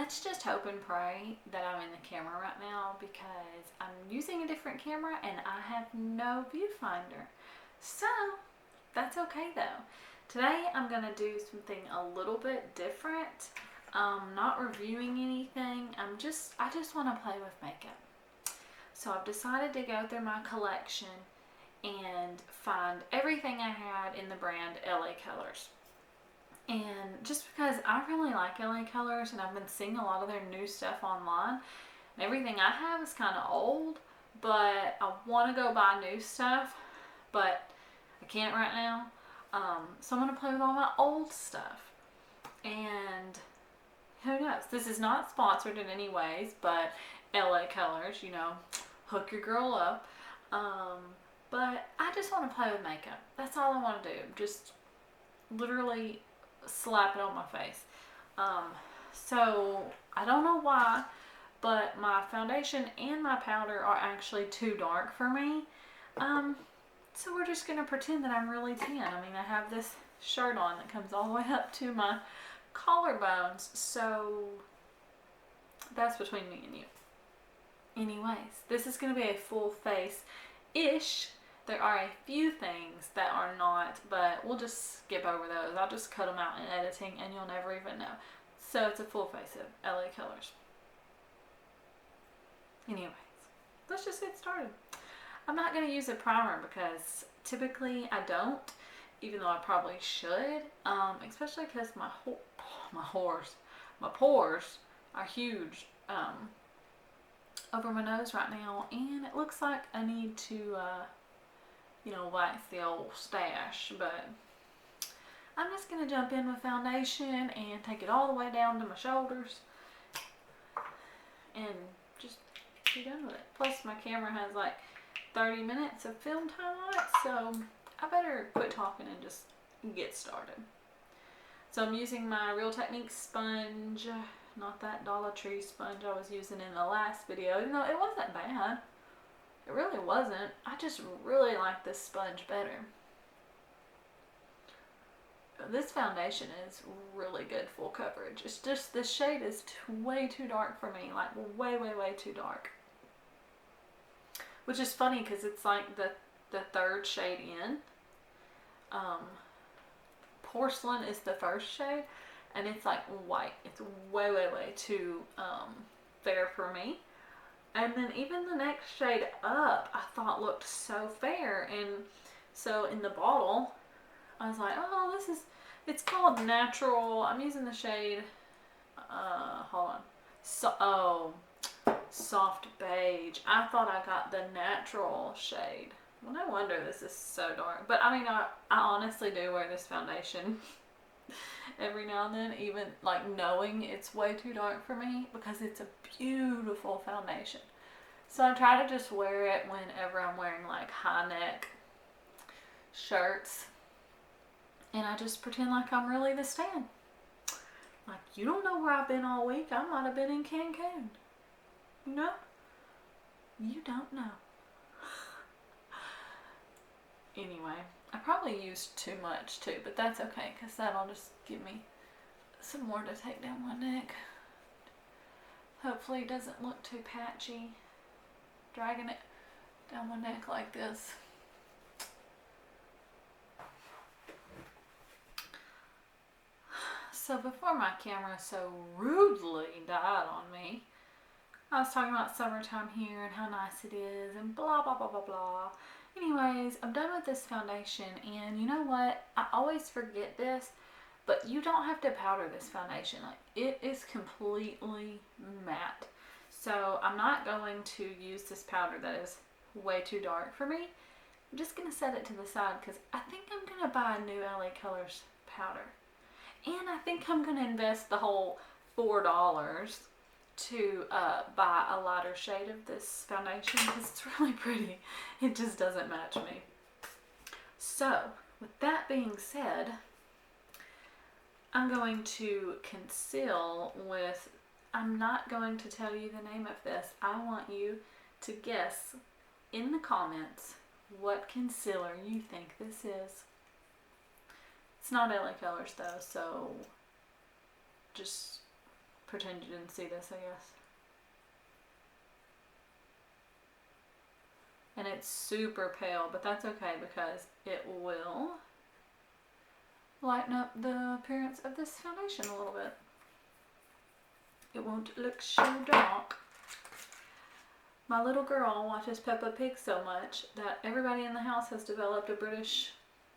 let's just hope and pray that I'm in the camera right now, because I'm using a different camera and I have no viewfinder. So that's okay though. Today I'm going to do something a little bit different. Not reviewing anything. I just want to play with makeup. So I've decided to go through my collection and find everything I had in the brand LA Colors. And just because I really like LA Colors and I've been seeing a lot of their new stuff online, and everything I have is kind of old, but I want to go buy new stuff, but I can't right now. So I'm going to play with all my old stuff. And who knows? This is not sponsored in any ways, but LA Colors, you know, hook your girl up. But I just want to play with makeup. That's all I want to do. Just literally slap it on my face. So I don't know why, but my foundation and my powder are actually too dark for me. So we're just going to pretend that I'm really tan. I mean, I have this shirt on that comes all the way up to my collarbones. So that's between me and you. Anyways, this is going to be a full face-ish. There are a few things that are not, but we'll just skip over those. I'll just cut them out in editing and you'll never even know. So it's a full face of LA Colors. Anyways, let's just get started. I'm not going to use a primer because typically I don't, even though I probably should, especially because my pores are huge over my nose right now, and it looks like I need to you know, wax the old stash. But I'm just going to jump in with foundation and take it all the way down to my shoulders and just be done with it. Plus my camera has like 30 minutes of film time on it, so I better quit talking and just get started. So I'm using my Real Techniques sponge, not that Dollar Tree sponge I was using in the last video, even though it wasn't bad. It really wasn't. I just really like this sponge better. This foundation is really good full coverage. It's just this shade is way too dark for me, like way too dark. Which is funny because it's like the third shade in. Porcelain is the first shade, and it's like white. It's way too fair for me. And then even the next shade up I thought looked so fair, and so in the bottle I was like, oh, it's called Natural. I'm using the shade hold on, soft beige. I thought I got the natural shade. Well, no wonder this is so dark. But I mean, I honestly do wear this foundation every now and then, even like knowing it's way too dark for me, because it's a beautiful foundation. So I try to just wear it whenever I'm wearing like high neck shirts, and I just pretend like I'm really the Stan. Like, you don't know where I've been all week. I might have been in Cancun. You know? You don't know. Anyway, I probably used too much too, but that's okay, because that'll just give me some more to take down my neck. Hopefully it doesn't look too patchy, dragging it down my neck like this. So before my camera so rudely died on me, I was talking about summertime here and how nice it is and blah blah blah. Anyways, I'm done with this foundation, and you know what? I always forget this, but you don't have to powder this foundation. Like, it is completely matte. So I'm not going to use this powder that is way too dark for me. I'm just going to set it to the side because I think I'm going to buy a new LA Colors powder. And I think I'm going to invest the whole $4 to buy a lighter shade of this foundation because it's really pretty. It just doesn't match me. So with that being said, I'm going to conceal with, I'm not going to tell you the name of this. I want you to guess in the comments what concealer you think this is. It's not LA Colors though, so just pretend you didn't see this, I guess. And it's super pale, but that's okay because it will lighten up the appearance of this foundation a little bit. It won't look so dark. My little girl watches Peppa Pig so much that everybody in the house has developed a British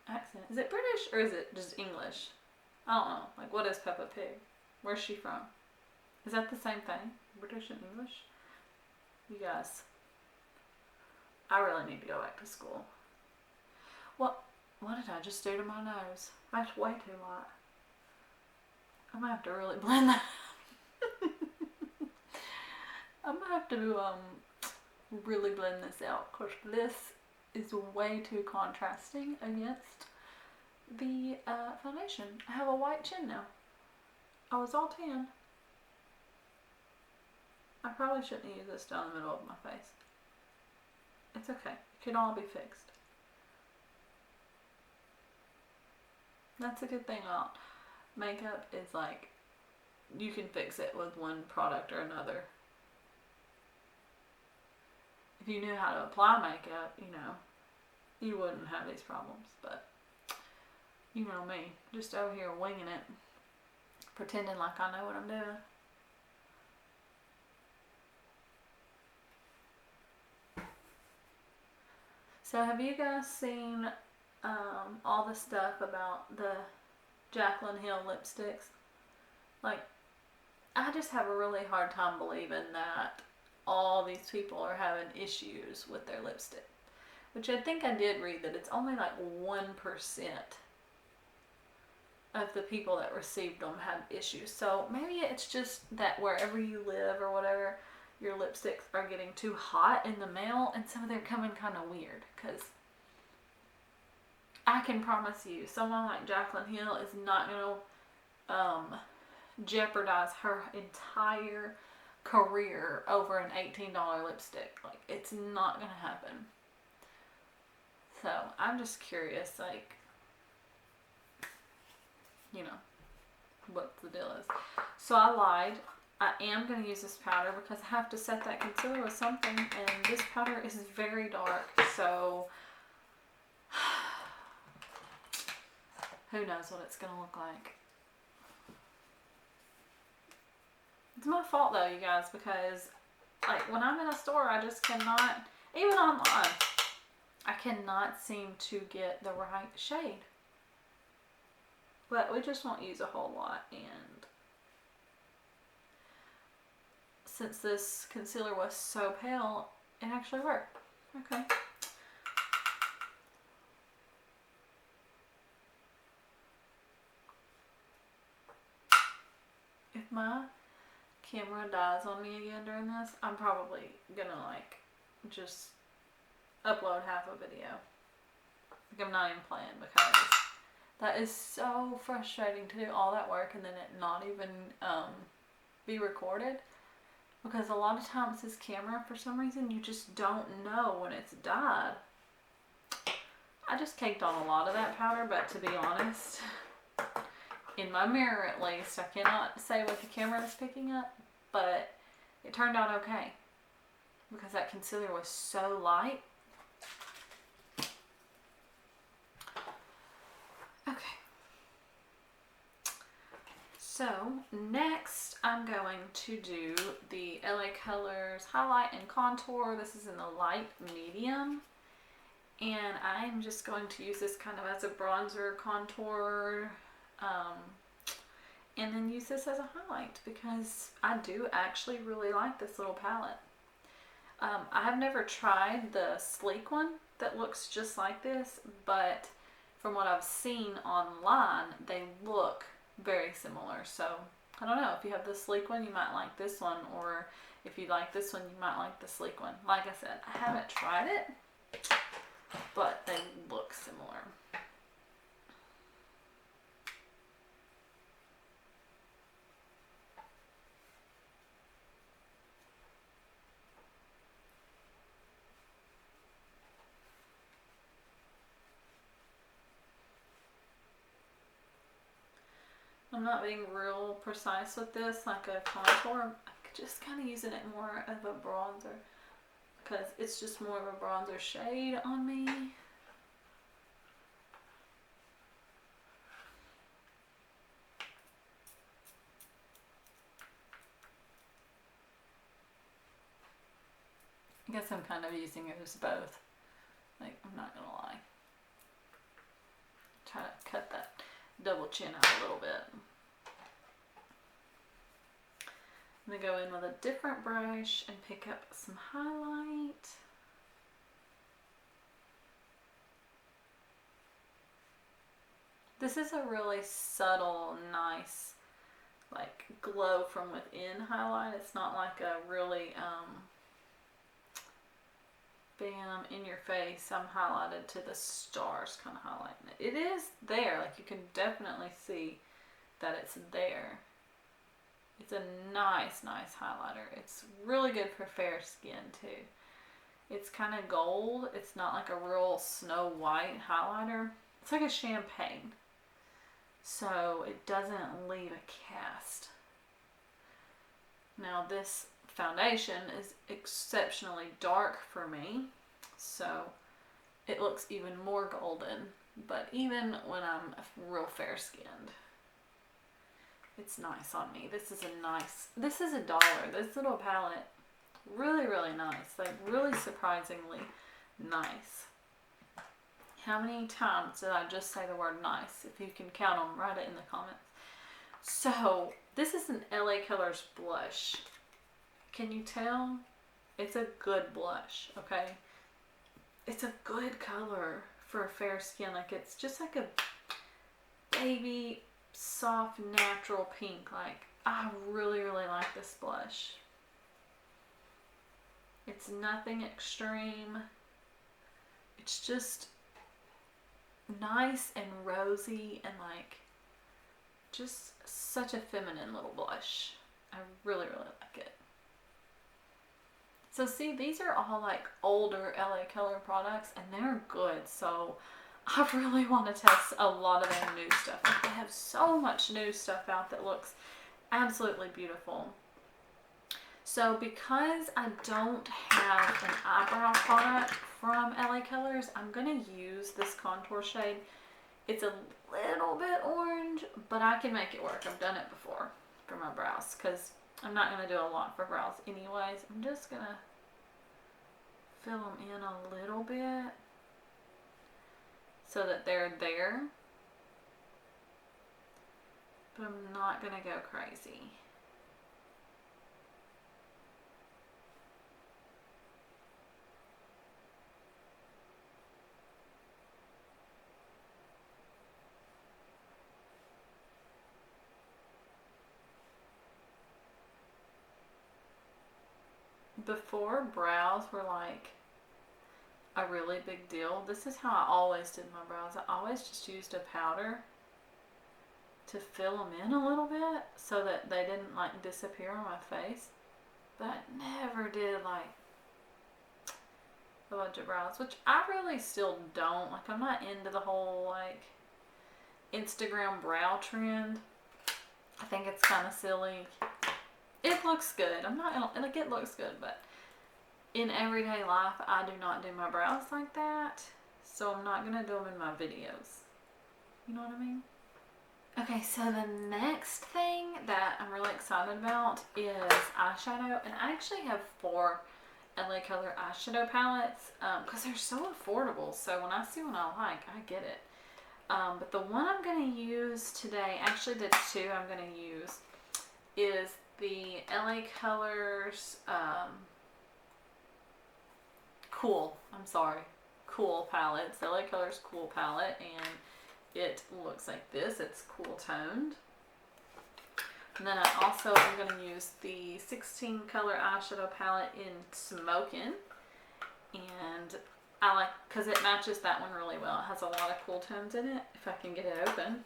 accent. Is it British or is it just English? I don't know. Like, what is Peppa Pig? Where's she from? Is that the same thing? British and English? You guys, I really need to go back to school. What did I just do to my nose? That's way too light. I'm gonna have to really blend that. I'm gonna have to really blend this out because this is way too contrasting against the foundation. I have a white chin now. I was all tan. I probably shouldn't use this down the middle of my face. It's okay. It can all be fixed. That's a good thing about makeup is like you can fix it with one product or another. If you knew how to apply makeup, you know, you wouldn't have these problems. But you know me, just over here winging it, pretending like I know what I'm doing. So have you guys seen all the stuff about the Jaclyn Hill lipsticks? Like, I just have a really hard time believing that all these people are having issues with their lipstick. Which I think I did read that it's only like 1% of the people that received them had issues. So maybe it's just that wherever you live or whatever, your lipsticks are getting too hot in the mail and some of them are coming kind of weird. Because I can promise you, someone like Jaclyn Hill is not going to jeopardize her entire career over an $18 lipstick. Like, it's not going to happen. So, I'm just curious, like, you know, what the deal is. So, I lied. I am going to use this powder because I have to set that concealer with something, and this powder is very dark, so who knows what it's going to look like. It's my fault though, you guys, because like when I'm in a store, I just cannot, even online, I cannot seem to get the right shade. But we just won't use a whole lot, and since this concealer was so pale, it actually worked. Okay. If my camera dies on me again during this, I'm probably gonna like just upload half a video. Like, I'm not even playing, because that is so frustrating to do all that work and then it not even be recorded. Because a lot of times this camera, for some reason, you just don't know when it's died. I just caked on a lot of that powder, but to be honest, in my mirror at least, I cannot say what the camera is picking up, but it turned out okay because that concealer was so light. Okay. So next I'm going to do the LA Colors Highlight and Contour. This is in the light medium. And I'm just going to use this kind of as a bronzer contour. And then use this as a highlight because I do actually really like this little palette. I have never tried the sleek one that looks just like this, but from what I've seen online, they look very similar. So I don't know, if you have the sleek one, you might like this one, or if you like this one, you might like the sleek one. Like I said, I haven't tried it, but they look similar. I'm I'm not being real precise with this, like a contour. I'm just kind of using it more of a bronzer because it's just more of a bronzer shade on me. I guess I'm kind of using it as both. Like, I'm not gonna lie. Try to cut that double chin out a little bit. I'm gonna go in with a different brush and pick up some highlight. This is a really subtle, nice, like glow from within highlight. It's not like a really bam in your face. I'm highlighted to the stars kind of highlighting it. It is there, like you can definitely see that it's there. It's a nice highlighter. It's really good for fair skin too. It's kind of gold. It's not like a real snow white highlighter. It's like a champagne. So it doesn't leave a cast. Now this foundation is exceptionally dark for me, so it looks even more golden, but even when I'm real fair skinned, it's nice on me. This is $1. This little palette, really nice, like really surprisingly nice. How many times did I just say the word nice? If you can count them, write it in the comments. So this is an LA Colors blush. Can you tell? It's a good blush, okay? It's a good color for a fair skin. Like it's just like a baby, soft, natural pink. Like I really like this blush. It's nothing extreme. It's just nice and rosy and like just such a feminine little blush. I really like it. So see, these are all like older LA Color products and they're good. So I really want to test a lot of their new stuff. Like they have so much new stuff out that looks absolutely beautiful. So because I don't have an eyebrow product from LA Colors, I'm going to use this contour shade. It's a little bit orange, but I can make it work. I've done it before for my brows because I'm not going to do a lot for brows anyways. I'm just going to fill them in a little bit so that they're there. But I'm not going to go crazy. Before, brows were like a really big deal. This is how I always did my brows. I always just used a powder to fill them in a little bit so that they didn't like disappear on my face. But I never did like a bunch of brows, which I really still don't. Like I'm not into the whole like Instagram brow trend. I think it's kind of silly. It looks good. I'm not gonna, like it looks good, but in everyday life, I do not do my brows like that. So I'm not gonna do them in my videos. You know what I mean? Okay, so the next thing that I'm really excited about is eyeshadow. And I actually have 4 LA Color eyeshadow palettes because they're so affordable. So when I see one I like, I get it. But the one I'm gonna use today, actually the 2 I'm gonna use is the LA Colors Cool palette. It's the LA Colors Cool palette, and it looks like this. It's cool toned. And then I also am going to use the 16 color eyeshadow palette in Smokin', and I like because it matches that one really well. It has a lot of cool tones in it if I can get it open.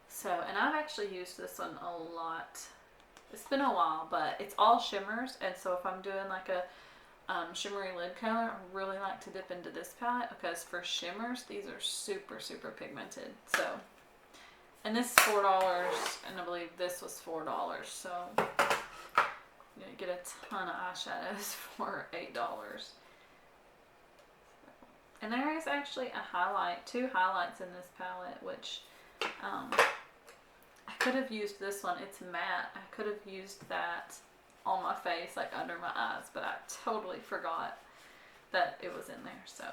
So, and I've actually used this one a lot. It's been a while, but it's all shimmers, and so if I'm doing like a shimmery lid color, I really like to dip into this palette because for shimmers, these are super pigmented. So And this is $4, and I believe this was $4, so you get a ton of eyeshadows for $8. And there is actually two highlights in this palette, which I could have used this one. It's matte. I could have used that on my face, like under my eyes, but I totally forgot that it was in there, so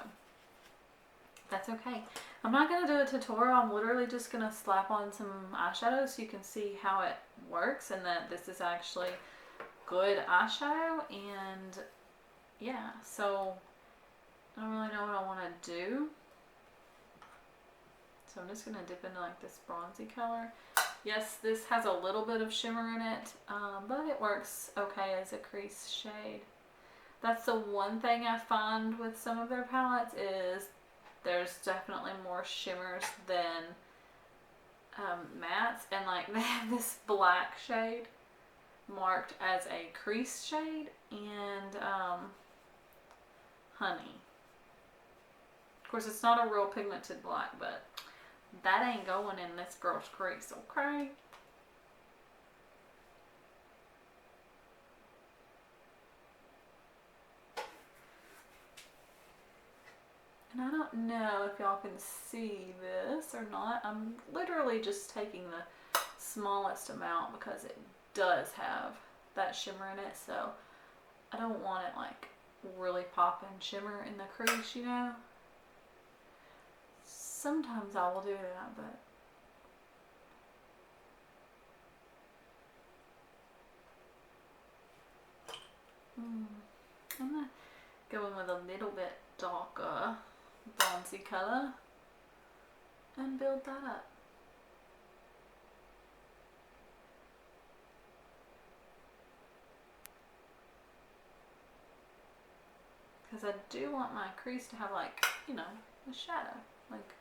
that's okay. I'm not going to do a tutorial. I'm literally just going to slap on some eyeshadow so you can see how it works and that this is actually good eyeshadow. And yeah, so I don't really know what I want to do. So I'm just going to dip into like this bronzy color. Yes, this has a little bit of shimmer in it, but it works okay as a crease shade. That's the one thing I find with some of their palettes is there's definitely more shimmers than mattes, and like they have this black shade marked as a crease shade and honey. Of course, it's not a real pigmented black, but that ain't going in this girl's crease, okay? And I don't know if y'all can see this or not. I'm literally just taking the smallest amount because it does have that shimmer in it, so I don't want it like really popping shimmer in the crease, you know? Sometimes I will do that, but I'm gonna go in with a little bit darker bronzy color and build that up. Because I do want my crease to have like, you know, a shadow, like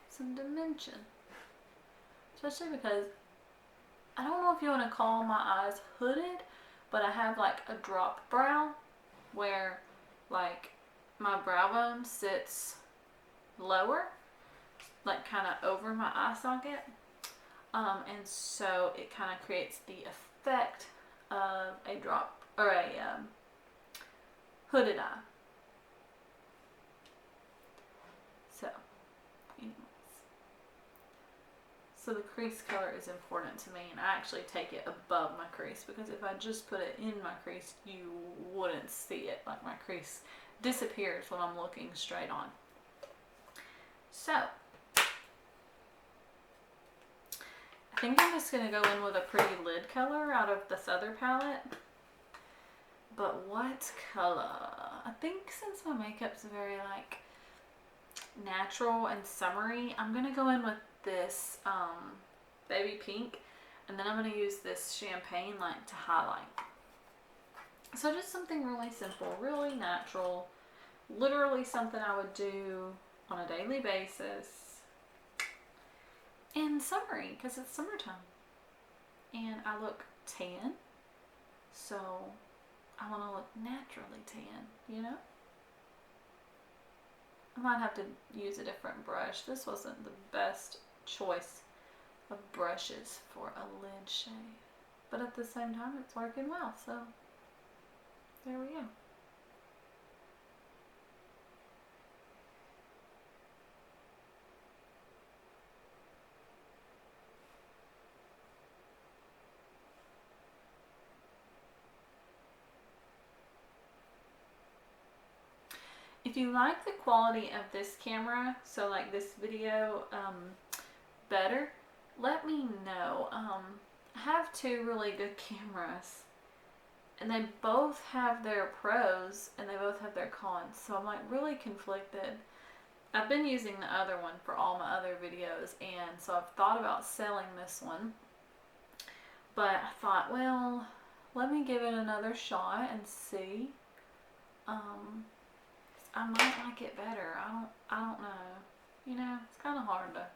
some dimension. Especially because I don't know if you want to call my eyes hooded, but I have like a drop brow where like my brow bone sits lower, like kind of over my eye socket, and so it kind of creates the effect of a drop or a hooded eye. So anyways, so the crease color is important to me, and I actually take it above my crease because if I just put it in my crease, you wouldn't see it. Like my crease disappears when I'm looking straight on. So I think I'm just going to go in with a pretty lid color out of this other palette. But what color? I think since my makeup's very like natural and summery, I'm going to go in with this baby pink, and then I'm going to use this champagne light to highlight. So just something really simple, really natural, literally something I would do on a daily basis and summery because it's summertime and I look tan, so I want to look naturally tan, you know? I might have to use a different brush. This wasn't the best choice of brushes for a lid shade, but at the same time it's working well, so there we go. If you like the quality of this camera, so like this video better, let me know. I have two really good cameras and they both have their pros and they both have their cons, so I'm like really conflicted. I've been using the other one for all my other videos, and so I've thought about selling this one, but I thought, well, let me give it another shot and see. I might like it better. I don't know. You know, it's kind of hard to.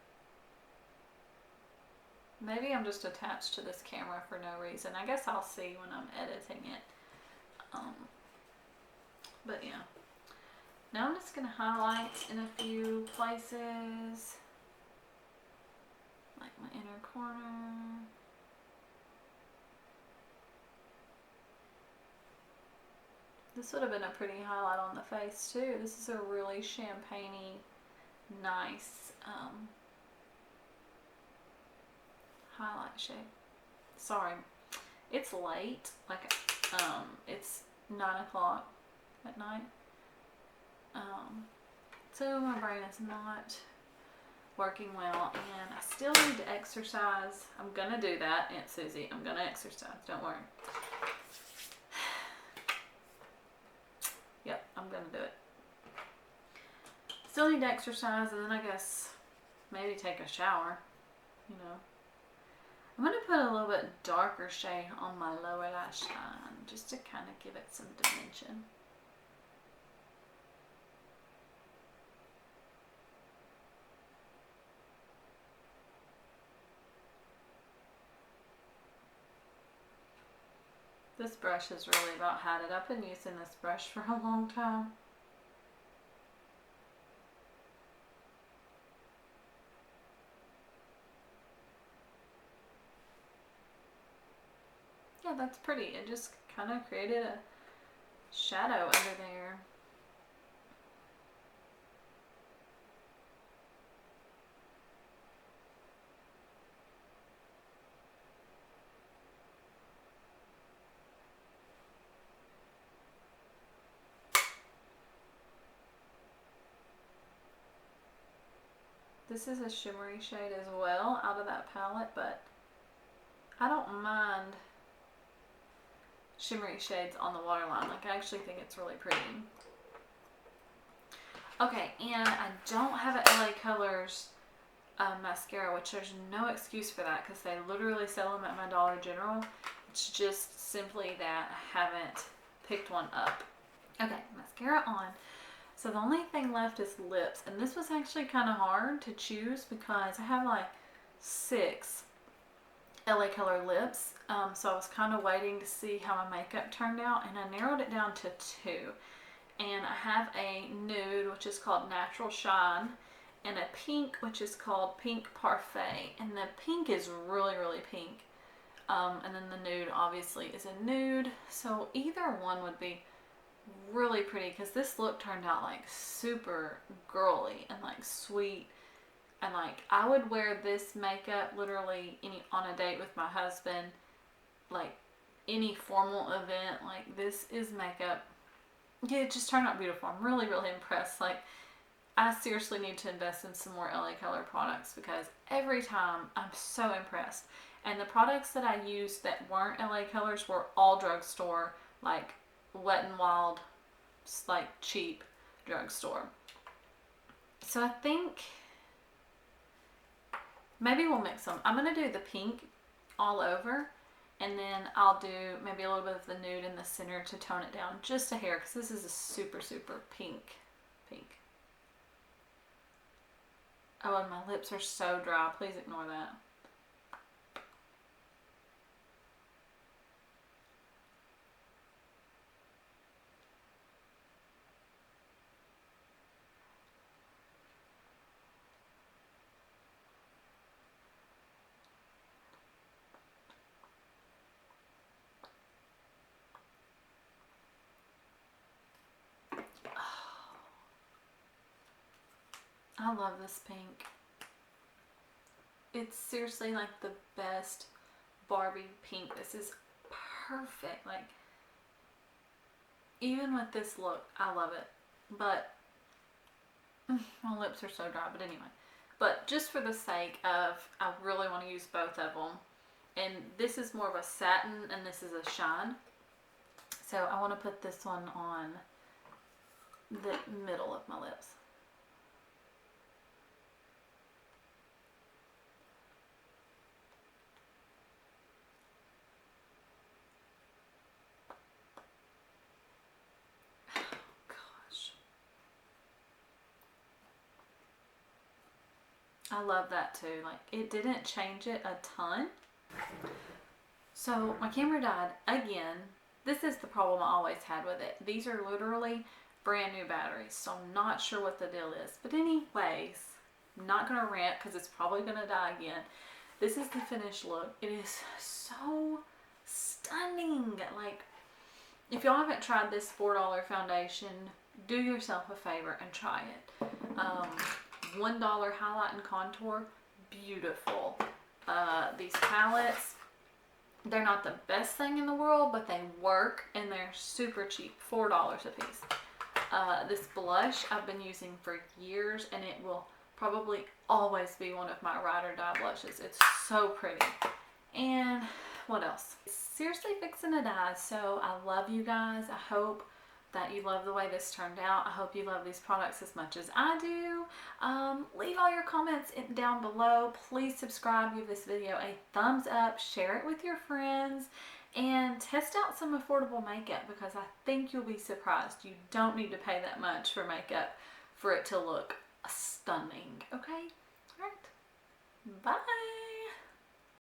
Maybe I'm just attached to this camera for no reason. I guess I'll see when I'm editing it. But yeah. Now I'm just going to highlight in a few places. like my inner corner. This would have been a pretty highlight on the face too. This is a really champagne-y, nice highlight shade. Sorry, it's late. Like it's 9 o'clock at night. So my brain is not working well, and I still need to exercise. I'm gonna do that, Aunt Susie. I'm gonna exercise. Don't worry. Yep, I'm gonna do it. Still need to exercise, and then I guess maybe take a shower, you know. I'm gonna put a little bit darker shade on my lower lash line just to kind of give it some dimension. This brush is really about had it. I've been using this brush for a long time. Yeah, that's pretty. It just kind of created a shadow under there. This is a shimmery shade as well out of that palette, but I don't mind shimmery shades on the waterline. Like, I actually think it's really pretty. Okay, and I don't have an LA Colors mascara, which there's no excuse for that because they literally sell them at my Dollar General. It's just simply that I haven't picked one up. Okay, mascara on. So the only thing left is lips, and this was actually kind of hard to choose because I have like 6 LA Color lips. So I was kind of waiting to see how my makeup turned out, and I narrowed it down to 2. And I have a nude, which is called Natural Shine, and a pink, which is called Pink Parfait. And the pink is really, really pink. And then the nude obviously is a nude. So either one would be really pretty because this look turned out like super girly and like sweet. And like I would wear this makeup literally on a date with my husband, like any formal event. Like, this is makeup. Yeah, it just turned out beautiful. I'm really, really impressed. Like, I seriously need to invest in some more LA Color products because every time I'm so impressed. And the products that I used that weren't LA Colors were all drugstore, like Wet n Wild, like cheap drugstore. So I think maybe we'll mix them. I'm going to do the pink all over, and then I'll do maybe a little bit of the nude in the center to tone it down just a hair because this is a super, super pink. Oh, and my lips are so dry. Please ignore that. I love this pink. It's seriously like the best Barbie pink. This is perfect. Like, even with this look, I love it. But my lips are so dry. But anyway, but just for the sake of, I really want to use both of them. And this is more of a satin, and this is a shine. So I want to put this one on the middle of my lips. I love that too. Like, it didn't change it a ton. So my camera died again. This is the problem I always had with it. These are literally brand new batteries, so I'm not sure what the deal is. But anyways, I'm not going to rant because it's probably going to die again. This is the finished look. It is so stunning. Like, if y'all haven't tried this $4 foundation, do yourself a favor and try it. $1 highlight and contour, beautiful. These palettes, they're not the best thing in the world, but they work and they're super cheap, $4 a piece. This blush I've been using for years, and it will probably always be one of my ride or die blushes. It's so pretty. And what else? It's seriously fixing to die, so I love you guys. I hope that you love the way this turned out. I hope you love these products as much as I do. Leave all your comments down below. Please subscribe, give this video a thumbs up, share it with your friends, and test out some affordable makeup, because I think you'll be surprised. You don't need to pay that much for makeup for it to look stunning. Okay? All right. Bye.